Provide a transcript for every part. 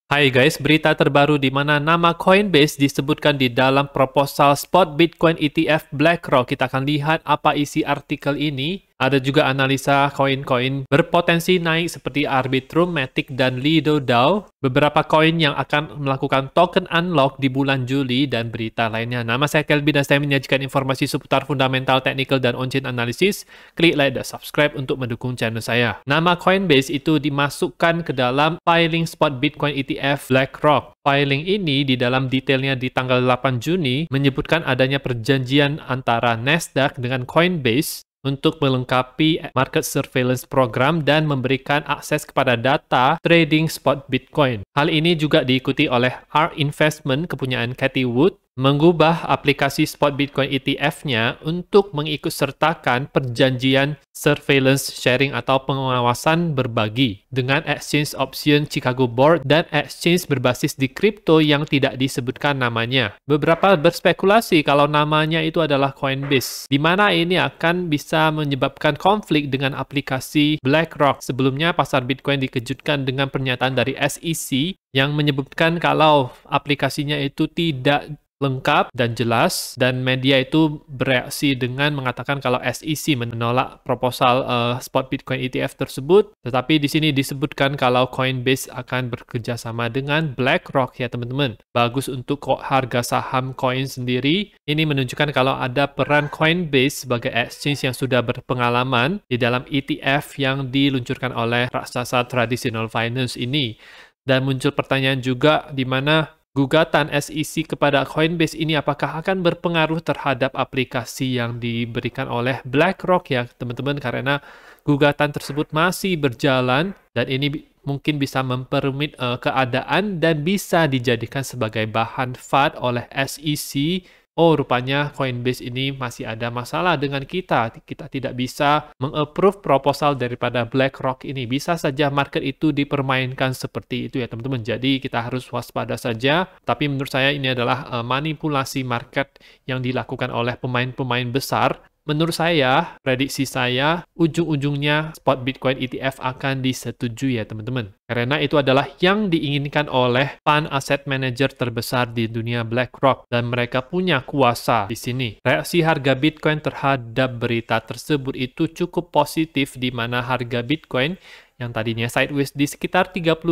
Hai guys, berita terbaru di mana nama Coinbase disebutkan di dalam proposal spot Bitcoin ETF BlackRock. Kita akan lihat apa isi artikel ini. Ada juga analisa koin-koin berpotensi naik seperti Arbitrum, Matic, dan Lido DAO. Beberapa koin yang akan melakukan token unlock di bulan Juli dan berita lainnya. Nama saya Kelby dan saya menyajikan informasi seputar fundamental, technical, dan on-chain analysis. Klik like dan subscribe untuk mendukung channel saya. Nama Coinbase itu dimasukkan ke dalam filing spot Bitcoin ETF BlackRock. Filing ini di dalam detailnya di tanggal 8 Juni menyebutkan adanya perjanjian antara Nasdaq dengan Coinbase untuk melengkapi market surveillance program dan memberikan akses kepada data trading spot Bitcoin. Hal ini juga diikuti oleh ARK Investment kepunyaan Cathie Wood mengubah aplikasi spot Bitcoin ETF-nya untuk mengikutsertakan perjanjian surveillance sharing atau pengawasan berbagi dengan exchange option Chicago Board dan exchange berbasis di kripto yang tidak disebutkan namanya. Beberapa berspekulasi kalau namanya itu adalah Coinbase, di mana ini akan bisa menyebabkan konflik dengan aplikasi BlackRock. Sebelumnya, pasar Bitcoin dikejutkan dengan pernyataan dari SEC yang menyebutkan kalau aplikasinya itu tidak lengkap dan jelas, dan media itu bereaksi dengan mengatakan kalau SEC menolak proposal spot Bitcoin ETF tersebut. Tetapi di sini disebutkan kalau Coinbase akan bekerja sama dengan BlackRock ya teman-teman. Bagus untuk harga saham koin sendiri. Ini menunjukkan kalau ada peran Coinbase sebagai exchange yang sudah berpengalaman di dalam ETF yang diluncurkan oleh raksasa traditional finance ini. Dan muncul pertanyaan juga di mana gugatan SEC kepada Coinbase ini apakah akan berpengaruh terhadap aplikasi yang diberikan oleh BlackRock ya teman-teman, karena gugatan tersebut masih berjalan dan ini mungkin bisa memperumit keadaan dan bisa dijadikan sebagai bahan FAD oleh SEC. Oh, rupanya Coinbase ini masih ada masalah dengan kita. Kita tidak bisa meng-approve proposal daripada BlackRock ini. Bisa saja market itu dipermainkan seperti itu ya teman-teman. Jadi kita harus waspada saja. Tapi menurut saya ini adalah manipulasi market yang dilakukan oleh pemain-pemain besar. Menurut saya, prediksi saya, ujung-ujungnya spot Bitcoin ETF akan disetujui ya teman-teman. Karena itu adalah yang diinginkan oleh fund asset manager terbesar di dunia BlackRock. Dan mereka punya kuasa di sini. Reaksi harga Bitcoin terhadap berita tersebut itu cukup positif, di mana harga Bitcoin yang tadinya sideways di sekitar 30.500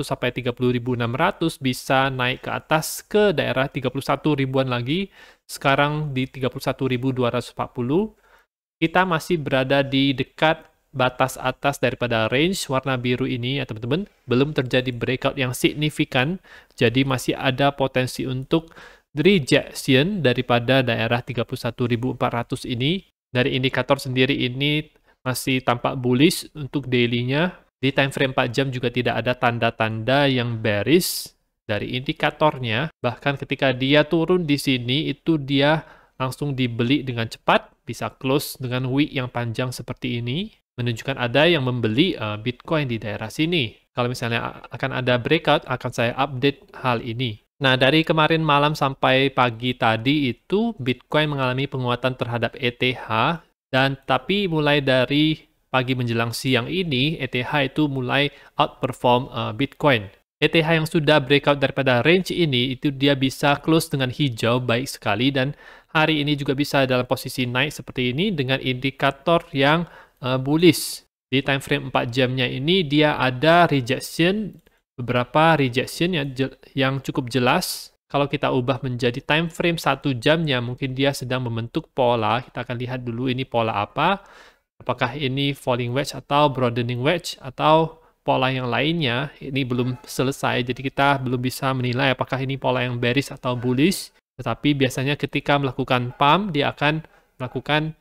sampai 30.600 bisa naik ke atas ke daerah 31 ribuan lagi. Sekarang di 31.240. Kita masih berada di dekat batas atas daripada range warna biru ini ya teman-teman. Belum terjadi breakout yang signifikan. Jadi masih ada potensi untuk rejection daripada daerah 31.400 ini. Dari indikator sendiri ini masih tampak bullish untuk daily-nya. Di time frame 4 jam juga tidak ada tanda-tanda yang bearish dari indikatornya. Bahkan ketika dia turun di sini, itu dia langsung dibeli dengan cepat. Bisa close dengan wick yang panjang seperti ini. Menunjukkan ada yang membeli Bitcoin di daerah sini. Kalau misalnya akan ada breakout, akan saya update hal ini. Nah, dari kemarin malam sampai pagi tadi itu Bitcoin mengalami penguatan terhadap ETH. Dan tapi mulai dari pagi menjelang siang ini, ETH itu mulai outperform Bitcoin. ETH yang sudah breakout daripada range ini, itu dia bisa close dengan hijau, baik sekali. Dan hari ini juga bisa dalam posisi naik seperti ini dengan indikator yang bullish. Di time frame 4 jamnya ini, dia ada rejection, beberapa rejection yang cukup jelas. Kalau kita ubah menjadi time frame 1 jamnya, mungkin dia sedang membentuk pola. Kita akan lihat dulu ini pola apa. Apakah ini falling wedge atau broadening wedge atau pola yang lainnya. Ini belum selesai, jadi kita belum bisa menilai apakah ini pola yang bearish atau bullish. Tetapi biasanya ketika melakukan pump, dia akan melakukan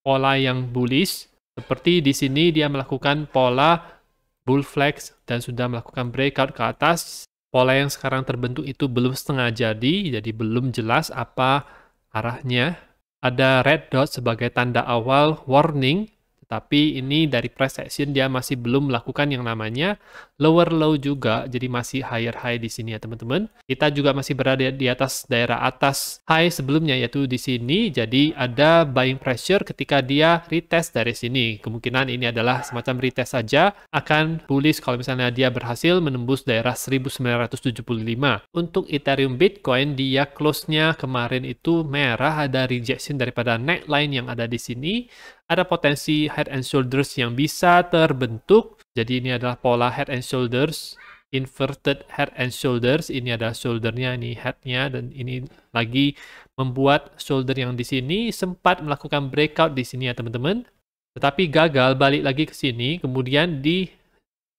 pola yang bullish. Seperti di sini dia melakukan pola bull flag dan sudah melakukan breakout ke atas. Pola yang sekarang terbentuk itu belum setengah jadi belum jelas apa arahnya. Ada red dot sebagai tanda awal warning, Tetapi ini dari price action dia masih belum melakukan yang namanya lower low juga, jadi masih higher high di sini ya teman-teman. Kita juga masih berada di atas daerah atas high sebelumnya yaitu di sini, jadi ada buying pressure ketika dia retest dari sini. Kemungkinan ini adalah semacam retest saja, akan bullish kalau misalnya dia berhasil menembus daerah 1975. Untuk Ethereum Bitcoin, dia close-nya kemarin itu merah, ada rejection daripada neckline yang ada di sini. Ada potensi head and shoulders yang bisa terbentuk. Jadi ini adalah pola head and shoulders, inverted head and shoulders. Ini ada shouldernya, ini headnya, dan ini lagi membuat shoulder yang di sini sempat melakukan breakout di sini ya teman-teman. Tetapi gagal balik lagi ke sini. Kemudian di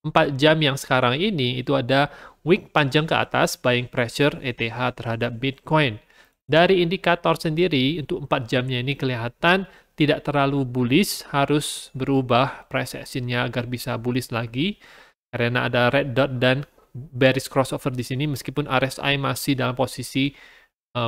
4 jam yang sekarang ini itu ada wick panjang ke atas buying pressure ETH terhadap Bitcoin. Dari indikator sendiri untuk 4 jamnya ini kelihatan tidak terlalu bullish, harus berubah price action-nya agar bisa bullish lagi karena ada red dot dan bearish crossover di sini. Meskipun RSI masih dalam posisi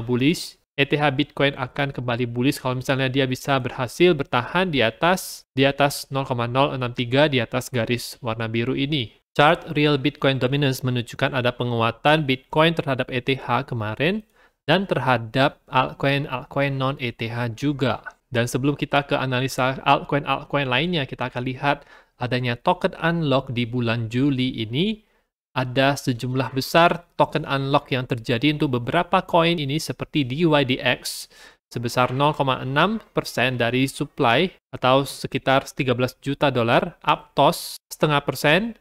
bullish, ETH Bitcoin akan kembali bullish kalau misalnya dia bisa berhasil bertahan di atas 0,063 di atas garis warna biru ini. Chart Real Bitcoin Dominance menunjukkan ada penguatan Bitcoin terhadap ETH kemarin dan terhadap altcoin non-ETH juga. Dan sebelum kita ke analisa altcoin lainnya, kita akan lihat adanya token unlock di bulan Juli ini. Ada sejumlah besar token unlock yang terjadi untuk beberapa koin ini seperti DYDX sebesar 0,6% dari supply atau sekitar 13 juta dolar, Aptos 0,5%,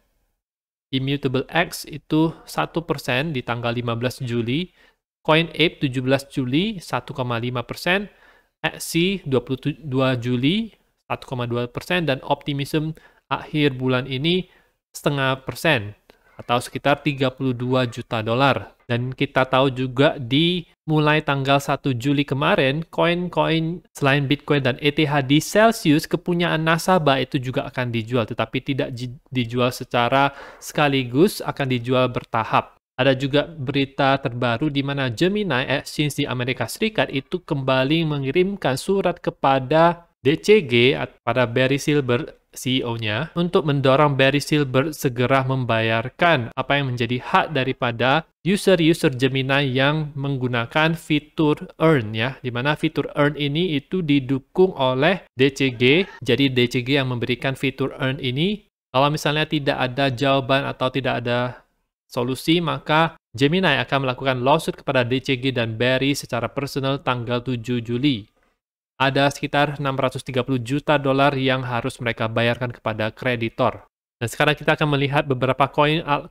Immutable X itu 1% di tanggal 15 Juli, CoinApe 17 Juli 1,5%, XC 22 Juli 1,2% dan Optimism akhir bulan ini 0,5% atau sekitar 32 juta dolar. Dan kita tahu juga di mulai tanggal 1 Juli kemarin, koin-koin selain Bitcoin dan ETH di Celsius kepunyaan nasabah itu juga akan dijual, tetapi tidak dijual secara sekaligus, akan dijual bertahap. Ada juga berita terbaru di mana Gemini Exchange di Amerika Serikat itu kembali mengirimkan surat kepada DCG, pada Barry Silbert, CEO-nya, untuk mendorong Barry Silbert segera membayarkan apa yang menjadi hak daripada user-user Gemini yang menggunakan fitur Earn ya, di mana fitur Earn ini itu didukung oleh DCG. Jadi DCG yang memberikan fitur Earn ini, kalau misalnya tidak ada jawaban atau tidak ada solusi, maka Gemini akan melakukan lawsuit kepada DCG dan Barry secara personal tanggal 7 Juli. Ada sekitar 630 juta dolar yang harus mereka bayarkan kepada kreditor. Dan sekarang kita akan melihat beberapa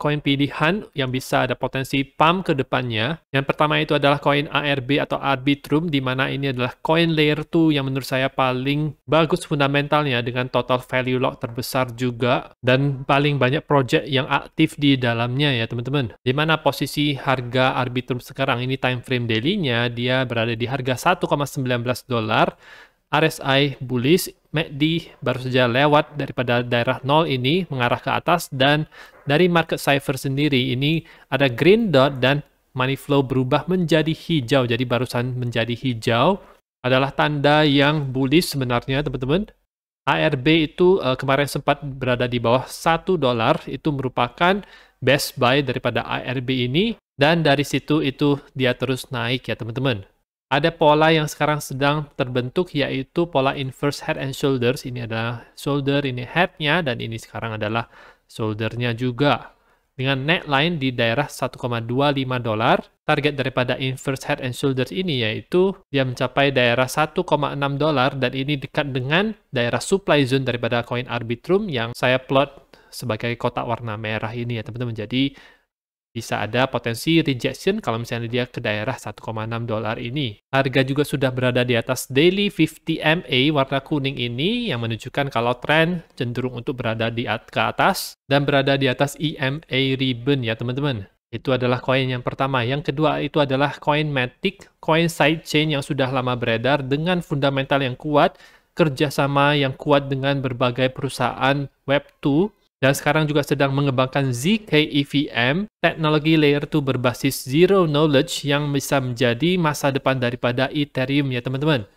koin pilihan yang bisa ada potensi pump ke depannya. Yang pertama itu adalah koin ARB atau Arbitrum, di mana ini adalah koin layer 2 yang menurut saya paling bagus fundamentalnya dengan total value lock terbesar juga dan paling banyak project yang aktif di dalamnya ya teman-teman. Di mana posisi harga Arbitrum sekarang ini time frame daily-nya dia berada di harga 1,19 dolar. RSI bullish, MACD baru saja lewat daripada daerah 0 ini mengarah ke atas, dan dari market cipher sendiri ini ada green dot dan money flow berubah menjadi hijau. Jadi barusan menjadi hijau adalah tanda yang bullish sebenarnya teman-teman. ARB itu kemarin sempat berada di bawah 1 dolar, itu merupakan best buy daripada ARB ini, dan dari situ itu dia terus naik ya teman-teman. Ada pola yang sekarang sedang terbentuk yaitu pola inverse head and shoulders. Ini adalah shoulder, ini head-nya, dan ini sekarang adalah shoulder-nya juga. Dengan neckline di daerah 1,25 dolar. Target daripada inverse head and shoulders ini yaitu dia mencapai daerah 1,6 dolar, dan ini dekat dengan daerah supply zone daripada koin Arbitrum yang saya plot sebagai kotak warna merah ini ya teman-teman. Jadi bisa ada potensi rejection kalau misalnya dia ke daerah 1,6 dolar ini. Harga juga sudah berada di atas daily 50 MA warna kuning ini yang menunjukkan kalau tren cenderung untuk berada ke atas dan berada di atas EMA ribbon ya teman-teman. Itu adalah koin yang pertama. Yang kedua itu adalah koin Matic, koin sidechain yang sudah lama beredar dengan fundamental yang kuat, kerjasama yang kuat dengan berbagai perusahaan Web2, dan sekarang juga sedang mengembangkan ZK-EVM, teknologi layer 2 berbasis zero knowledge yang bisa menjadi masa depan daripada Ethereum ya teman-teman.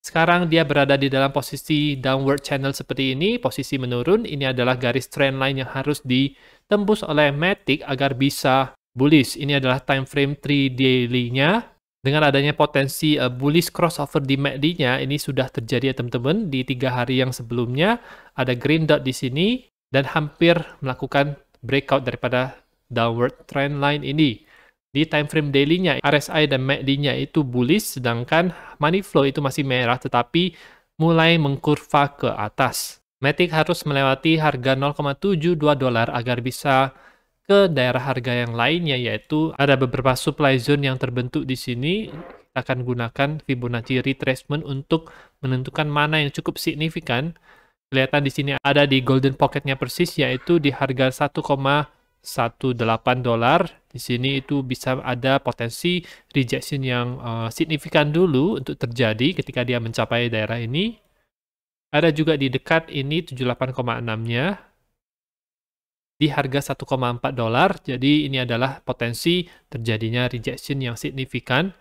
Sekarang dia berada di dalam posisi downward channel seperti ini, posisi menurun. Ini adalah garis trend line yang harus ditembus oleh Matic agar bisa bullish. Ini adalah time frame 3 daily-nya. Dengan adanya potensi bullish crossover di MACD-nya, ini sudah terjadi ya teman-teman. Di 3 hari yang sebelumnya, ada green dot di sini, dan hampir melakukan breakout daripada downward trend line ini. Di time frame daily-nya, RSI dan MACD-nya itu bullish, sedangkan money flow itu masih merah, tetapi mulai mengkurva ke atas. Matic harus melewati harga 0,72 dolar agar bisa ke daerah harga yang lainnya, yaitu ada beberapa supply zone yang terbentuk di sini. Kita akan gunakan Fibonacci retracement untuk menentukan mana yang cukup signifikan. Kelihatan di sini ada di golden pocket-nya persis, yaitu di harga 1,18 dolar. Di sini itu bisa ada potensi rejection yang signifikan dulu untuk terjadi ketika dia mencapai daerah ini. Ada juga di dekat ini 78,6-nya di harga 1,4 dolar. Jadi ini adalah potensi terjadinya rejection yang signifikan.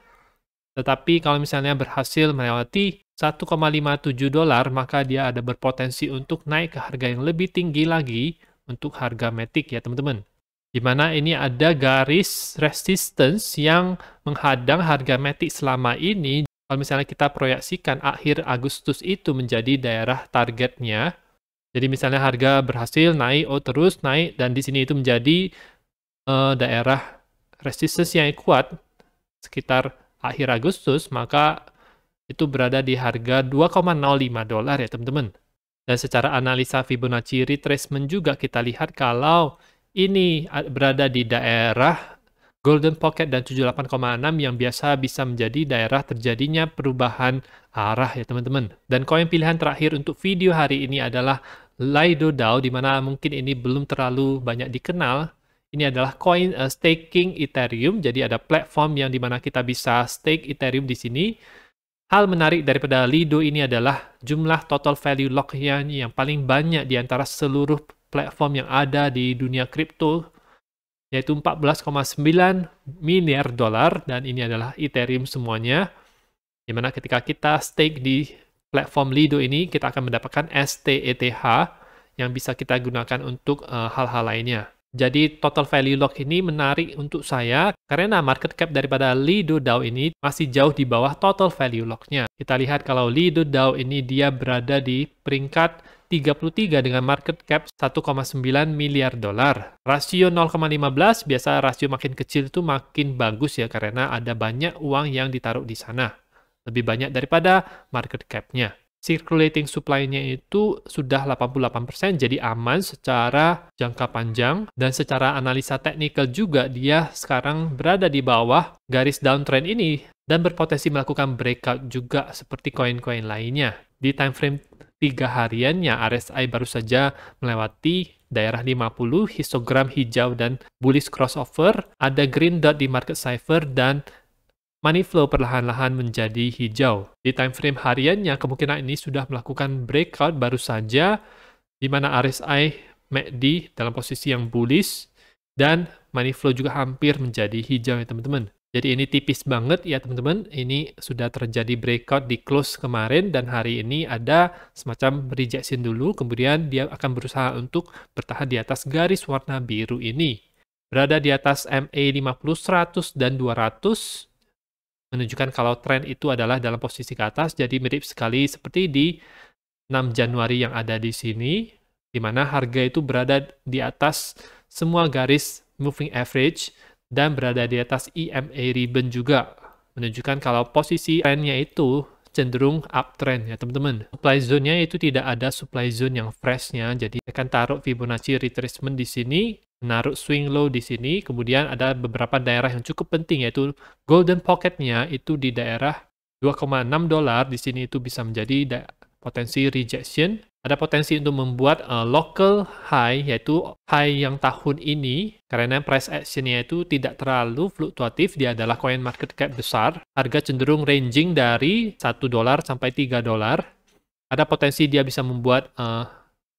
Tetapi kalau misalnya berhasil melewati 1,57 dolar, maka dia ada berpotensi untuk naik ke harga yang lebih tinggi lagi untuk harga Matic ya teman-teman. Di mana ini ada garis resistance yang menghadang harga Matic selama ini. Kalau misalnya kita proyeksikan akhir Agustus itu menjadi daerah targetnya. Jadi misalnya harga berhasil naik, terus naik, dan di sini itu menjadi daerah resistance yang kuat sekitar akhir Agustus, maka itu berada di harga 2,05 dolar ya teman-teman. Dan secara analisa Fibonacci retracement juga kita lihat kalau ini berada di daerah golden pocket dan 78,6 yang biasa bisa menjadi daerah terjadinya perubahan arah ya teman-teman. Dan koin pilihan terakhir untuk video hari ini adalah Lido DAO, di mana mungkin ini belum terlalu banyak dikenal. Ini adalah koin staking Ethereum, jadi ada platform yang dimana kita bisa stake Ethereum di sini. Hal menarik daripada Lido ini adalah jumlah total value lock-nya yang paling banyak di antara seluruh platform yang ada di dunia kripto, yaitu 14,9 miliar dolar, dan ini adalah Ethereum semuanya. Dimana ketika kita stake di platform Lido ini, kita akan mendapatkan STETH yang bisa kita gunakan untuk hal-hal lainnya. Jadi total value lock ini menarik untuk saya karena market cap daripada Lido DAO ini masih jauh di bawah total value lock-nya. Kita lihat kalau Lido DAO ini dia berada di peringkat 33 dengan market cap 1,9 miliar dolar. Rasio 0,15, biasa rasio makin kecil itu makin bagus ya karena ada banyak uang yang ditaruh di sana. Lebih banyak daripada market cap-nya. Circulating supply-nya itu sudah 88%, jadi aman secara jangka panjang. Dan secara analisa teknikal juga dia sekarang berada di bawah garis downtrend ini dan berpotensi melakukan breakout juga seperti koin-koin lainnya. Di time frame 3 hariannya, RSI baru saja melewati daerah 50, histogram hijau dan bullish crossover, ada green dot di market cipher, dan money flow perlahan-lahan menjadi hijau. Di time frame hariannya, kemungkinan ini sudah melakukan breakout baru saja, di mana RSI MACD dalam posisi yang bullish, dan money flow juga hampir menjadi hijau ya teman-teman. Jadi ini tipis banget ya teman-teman. Ini sudah terjadi breakout di close kemarin, dan hari ini ada semacam rejection dulu, kemudian dia akan berusaha untuk bertahan di atas garis warna biru ini. Berada di atas MA 50, 100, dan 200, menunjukkan kalau tren itu adalah dalam posisi ke atas, jadi mirip sekali seperti di 6 Januari yang ada di sini, di mana harga itu berada di atas semua garis moving average dan berada di atas EMA ribbon juga, menunjukkan kalau posisi trennya itu cenderung uptrend ya teman-teman. Supply zone-nya itu tidak ada supply zone yang fresh-nya, jadi akan taruh Fibonacci retracement di sini, menaruh swing low di sini, kemudian ada beberapa daerah yang cukup penting yaitu golden pocket-nya itu di daerah 2,6 dolar, di sini itu bisa menjadi potensi rejection. Ada potensi untuk membuat local high, yaitu high yang tahun ini, karena price action-nya itu tidak terlalu fluktuatif, dia adalah coin market cap besar, harga cenderung ranging dari 1 dolar sampai 3 dolar. Ada potensi dia bisa membuat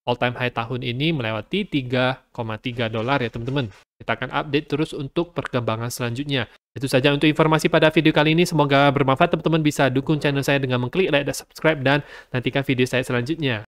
all time high tahun ini melewati 3,3 dolar ya teman-teman. Kita akan update terus untuk perkembangan selanjutnya. Itu saja untuk informasi pada video kali ini. Semoga bermanfaat. Teman-teman bisa dukung channel saya dengan mengklik like dan subscribe dan nantikan video saya selanjutnya.